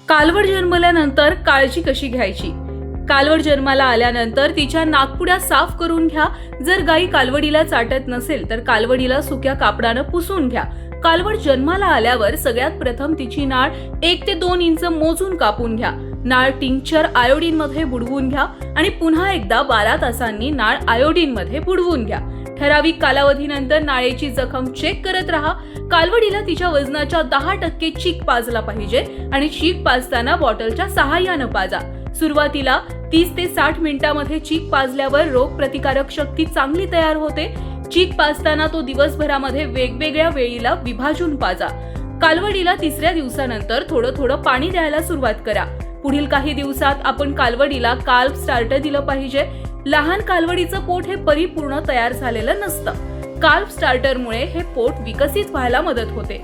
कालवड जन्मल्यानंतर काळजी कशी घ्यायची? कालवड जन्माला आल्यानंतर तिच्या नाकपुड्या साफ करून घ्या. जर गाई कालवडीला चाटत नसेल तर कालवडीला सुक्या कापडानं पुसून घ्या. कालवड जन्माला आल्यावर सगळ्यात प्रथम तिची नाळ 1 ते 2 इंच मोजून कापून घ्या. नाळ टिंक्चर आयोडीन मध्ये बुडवून घ्या आणि पुन्हा एकदा 12 तासांनी नाळ आयोडीन मध्ये बुडवून घ्या. ठराविक कालावधीनंतर नाळेची जखम चेक करत राहा. कालवडीला तिच्या वजनाच्या 10% चीक पाजला पाहिजे आणि चीक पाजताना बॉटलच्या सहाय्यानं पाजा. सुरुवातीला 30 ते 60 मिनिटांमध्ये चीक पाजल्यावर रोग प्रतिकारक शक्ती चांगली तयार होते. चीक पाजताना तो दिवसभरामध्ये वेगवेगळ्या वेळीला विभाजून पाजा. कालवडीला 3ऱ्या दिवसानंतर थोडं थोडं पाणी द्यायला सुरुवात करा. पुढील काही दिवसात आपण कालवडीला काल्फ स्टार्टर दिलं पाहिजे. लहान कालवडीचं पोट हे परिपूर्ण तयार झालेलं नसतं. काल्फ स्टार्टरमुळे हे पोट विकसित व्हायला मदत होते.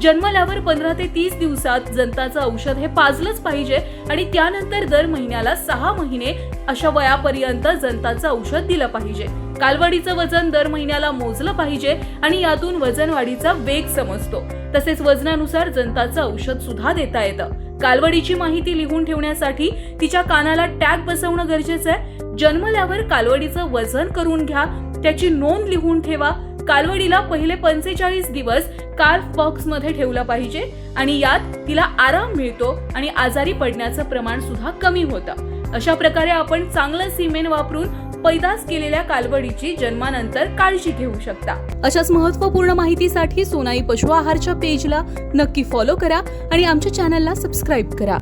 जन्मल्यावर 15 ते 30 दिवसात जंताचं औषध हे पाजलंच पाहिजे आणि त्यानंतर दर महिन्याला 6 महिने अशा वयापर्यंत जंताचं औषध दिलं पाहिजे. कालवडीचं वजन दर महिन्याला मोजलं पाहिजे आणि यातून वजन वाढीचा वेग समजतो. तसेच वजनानुसार जंताचं औषध सुद्धा देता येतं. कालवडीची माहिती लिहून ठेवण्यासाठी तिच्या कानाला टॅग बसवणं गरजेचं आहे. जन्मल्यावर कालवडीचं वजन करून घ्या, त्याची नोंद लिहून ठेवा. कालवडीला पहिले 45 दिवस काल्फ बॉक्स मध्ये ठेवलं पाहिजे आणि यात तिला आराम मिळतो आणि आजारी पडण्याचं प्रमाण सुद्धा कमी होतं. अशा प्रकारे आपण चांगलं सिमेंट वापरून पैदास केलेल्या कालवडीची जन्मानंतर काळजी घेऊ शकता. अशाच महत्त्वपूर्ण माहितीसाठी सोनाई पशु आहारच्या पेजला नक्की फॉलो करा आणि आमच्या चॅनलला सबस्क्राईब करा.